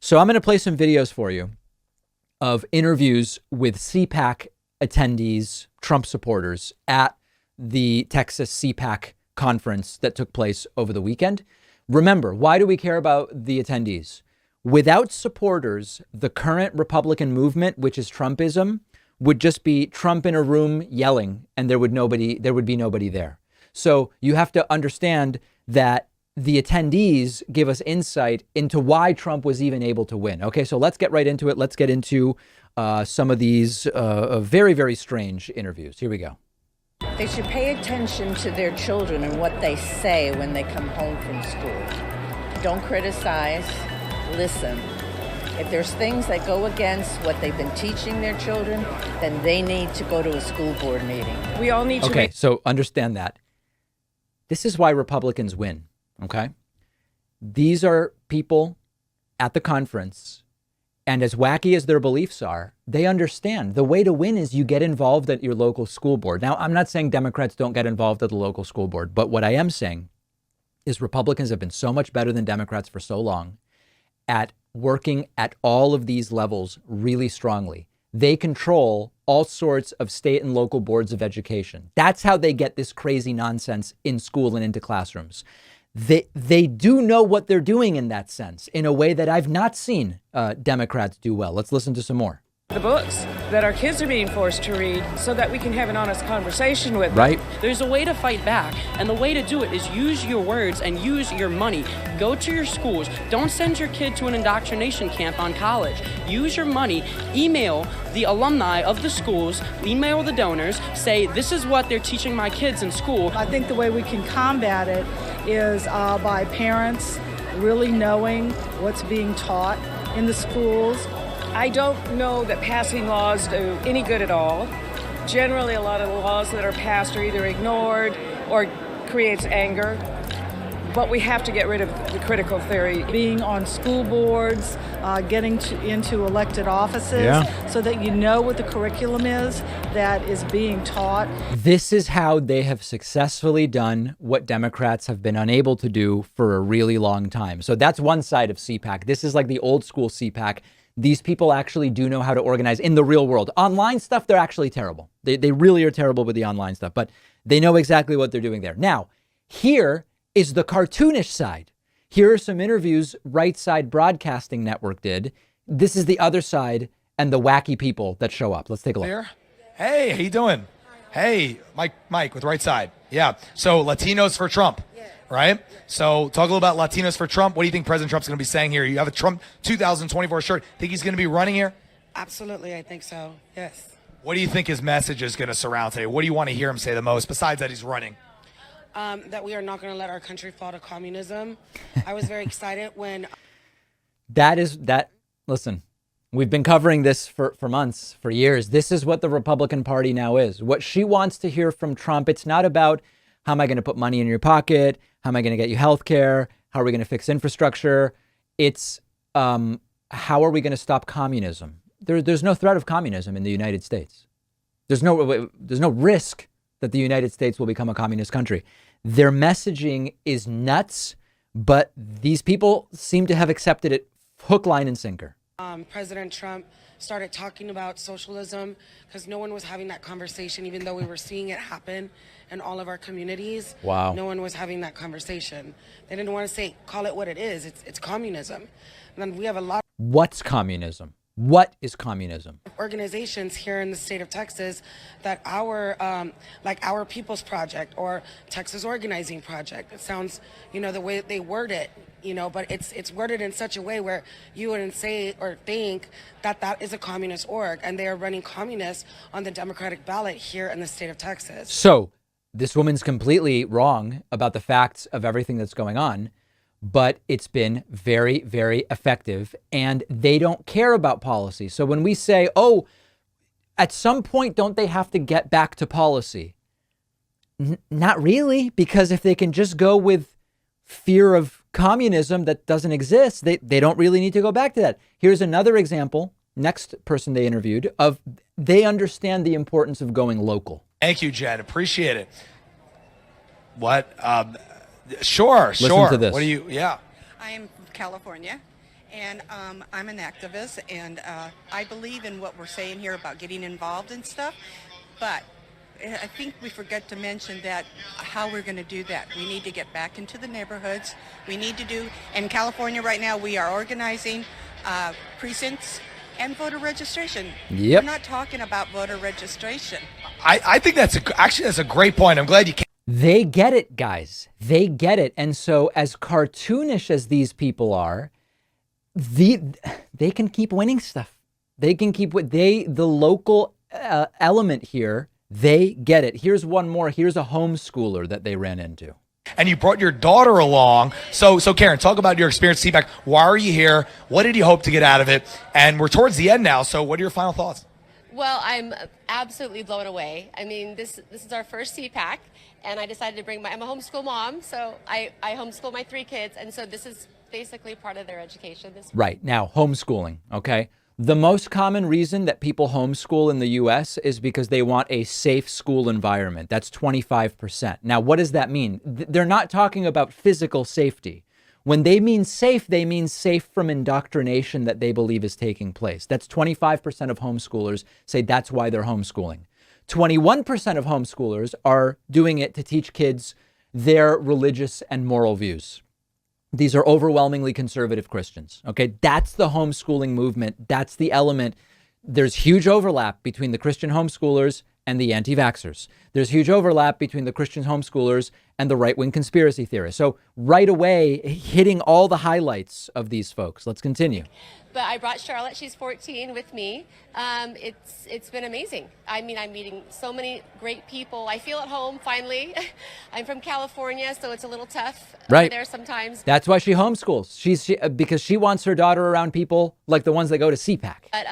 So I'm going to play some videos for you of interviews with CPAC attendees, Trump supporters at the Texas CPAC conference that took place over the weekend. Remember, why do we care about the attendees? Without supporters, the current Republican movement, which is Trumpism, would just be Trump in a room yelling, and there would be nobody there. So you have to understand that the attendees give us insight into why Trump was even able to win. Okay, so let's get right into it. Let's get into some of these very, very strange interviews. Here we go. They should pay attention to their children and what they say when they come home from school. Don't criticize, listen. If there's things that go against what they've been teaching their children, then they need to go to a school board meeting. We all need to. Okay, so understand that. This is why Republicans win, okay? These are people at the conference, and as wacky as their beliefs are, they understand the way to win is you get involved at your local school board. Now, I'm not saying Democrats don't get involved at the local school board, but what I am saying is Republicans have been so much better than Democrats for so long at working at all of these levels really strongly. They control all sorts of state and local boards of education. That's how they get this crazy nonsense in school and into classrooms. They do know what they're doing in that sense, in a way that I've not seen Democrats do well. Let's listen to some more. The books that our kids are being forced to read so that we can have an honest conversation with them. Right. There's a way to fight back, and the way to do it is use your words and use your money. Go to your schools. Don't send your kid to an indoctrination camp on college. Use your money. Email the alumni of the schools, email the donors, say this is what they're teaching my kids in school. I think the way we can combat it is by parents really knowing what's being taught in the schools. I don't know that passing laws do any good at all. Generally, a lot of the laws that are passed are either ignored or creates anger. But we have to get rid of the critical theory. Being on school boards, getting into elected offices, so that you know what the curriculum is that is being taught. This is how they have successfully done what Democrats have been unable to do for a really long time. So that's one side of CPAC. This is like the old school CPAC. These people actually do know how to organize in the real world. Online stuff, they're actually terrible. They really are terrible with the online stuff, but they know exactly what they're doing there. Now, here is the cartoonish side. Here are some interviews Right Side Broadcasting Network did. This is the other side and the wacky people that show up. Let's take a look. There. Hey, how you doing? Hey, Mike with Right Side. Yeah. So Latinos for Trump, right? So talk a little about Latinos for Trump. What do you think President Trump's going to be saying here? You have a Trump 2024 shirt. Think he's going to be running here? Absolutely, I think so. Yes. What do you think his message is going to surround today? What do you want to hear him say the most, besides that he's running? That we are not going to let our country fall to communism. I was very excited when... Listen, we've been covering this for months, for years. This is what the Republican Party now is. What she wants to hear from Trump, it's not about how am I going to put money in your pocket? How am I going to get you health care? How are we going to fix infrastructure? It's how are we going to stop communism? There's no threat of communism in the United States. There's no risk that the United States will become a communist country. Their messaging is nuts, but these people seem to have accepted it hook, line, and sinker. President Trump started talking about socialism because no one was having that conversation, even though we were seeing it happen in all of our communities. Wow. No one was having that conversation. They didn't want to call it what it is. It's communism. And then we have a lot. What's communism? What is communism? Organizations here in the state of Texas that like our People's Project or Texas Organizing Project. It sounds, the way they word it, but it's worded in such a way where you wouldn't say or think that is a communist org, and they are running communists on the Democratic ballot here in the state of Texas. So this woman's completely wrong about the facts of everything that's going on. But it's been very, very effective, and they don't care about policy. So when we say, oh, at some point, don't they have to get back to policy? Not really, because if they can just go with fear of communism that doesn't exist, they don't really need to go back to that. Here's another example, next person they interviewed, of they understand the importance of going local. Thank you, Jen. Appreciate it. What? Sure. Listen to this. What do you? Yeah. I am from California, And I'm an activist, and I believe in what we're saying here about getting involved and stuff. But I think we forget to mention that how we're going to do that. We need to get back into the neighborhoods. We need to do, in California right now, we are organizing precincts and voter registration. Yep. We're not talking about voter registration. I think that's a great point. I'm glad you came. They get it, guys. They get it. And so as cartoonish as these people are, they can keep winning stuff. They can keep the local element here. They get it. Here's one more. Here's a homeschooler that they ran into. And you brought your daughter along. So Karen, talk about your experience at CPAC. Why are you here? What did you hope to get out of it? And we're towards the end now. So what are your final thoughts? Well, I'm absolutely blown away. I mean, this is our first CPAC, and I decided to bring I'm a homeschool mom, so I homeschool my 3 kids, and so this is basically part of their education. Right. Now, homeschooling, okay? The most common reason that people homeschool in the U.S. is because they want a safe school environment. That's 25%. Now, what does that mean? They're not talking about physical safety. When they mean safe from indoctrination that they believe is taking place. That's 25% of homeschoolers say that's why they're homeschooling. 21% of homeschoolers are doing it to teach kids their religious and moral views. These are overwhelmingly conservative Christians. Okay, that's the homeschooling movement. That's the element. There's huge overlap between the Christian homeschoolers and the anti-vaxxers. There's huge overlap between the Christian homeschoolers and the right-wing conspiracy theorists. So right away, hitting all the highlights of these folks. Let's continue. But I brought Charlotte, she's 14, with me. It's been amazing. I mean, I'm meeting so many great people. I feel at home, finally. I'm from California, so it's a little tough right there sometimes. That's why she homeschools. Because she wants her daughter around people like the ones that go to CPAC. But,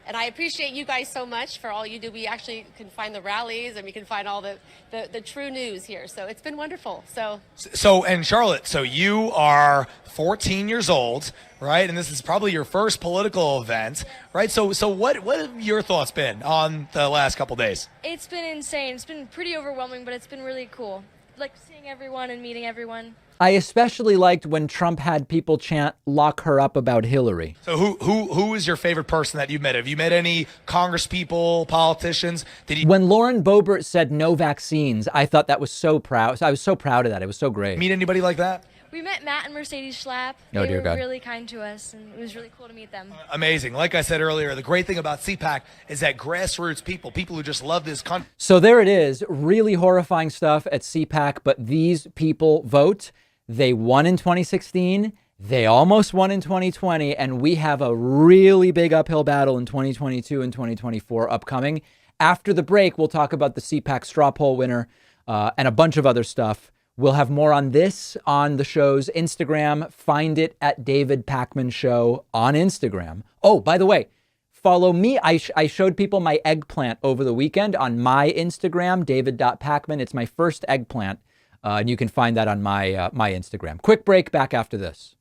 and I appreciate you guys so much for all you do. We actually can find the rallies and we can find all the true news here. So it's been wonderful. And Charlotte, so you are 14 years old, right? And this is probably your first political event, right? So what have your thoughts been on the last couple days? It's been insane. It's been pretty overwhelming, but it's been really cool. Like seeing everyone and meeting everyone. I especially liked when Trump had people chant, "Lock her up" about Hillary. So who is your favorite person that you've met? Have you met any Congress people, politicians? When Lauren Boebert said no vaccines, I thought that was so proud. I was so proud of that. It was so great. Meet anybody like that? We met Matt and Mercedes Schlapp. Oh, they were God. really kind to us, and it was really cool to meet them. Amazing. Like I said earlier, the great thing about CPAC is that grassroots people who just love this country. So there it is. Really horrifying stuff at CPAC, but these people vote. They won in 2016. They almost won in 2020. And we have a really big uphill battle in 2022 and 2024 upcoming. After the break, we'll talk about the CPAC straw poll winner and a bunch of other stuff. We'll have more on this on the show's Instagram. Find it at David Pakman Show on Instagram. Oh, by the way, follow me. I showed people my eggplant over the weekend on my Instagram, david.pakman. It's my first eggplant. And you can find that on my Instagram. Quick break, back after this.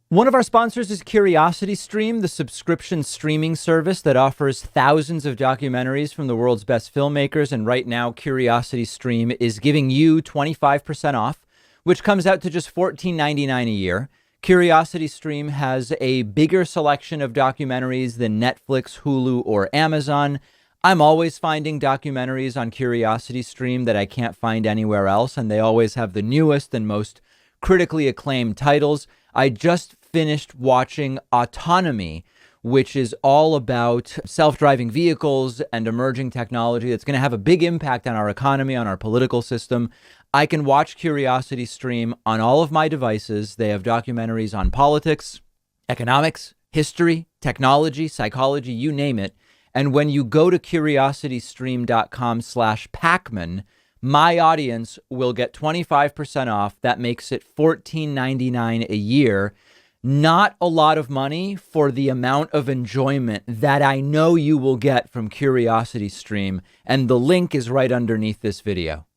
One of our sponsors is CuriosityStream, the subscription streaming service that offers thousands of documentaries from the world's best filmmakers. And right now, CuriosityStream is giving you 25% off, which comes out to just $14.99 a year. CuriosityStream has a bigger selection of documentaries than Netflix, Hulu, or Amazon. I'm always finding documentaries on CuriosityStream that I can't find anywhere else, and they always have the newest and most critically acclaimed titles. I just finished watching Autonomy, which is all about self-driving vehicles and emerging technology that's going to have a big impact on our economy, on our political system. I can watch CuriosityStream on all of my devices. They have documentaries on politics, economics, history, technology, psychology, you name it. And when you go to curiositystream.com/Pakman, my audience will get 25% off. That makes it $14.99 a year. Not a lot of money for the amount of enjoyment that I know you will get from CuriosityStream. And the link is right underneath this video.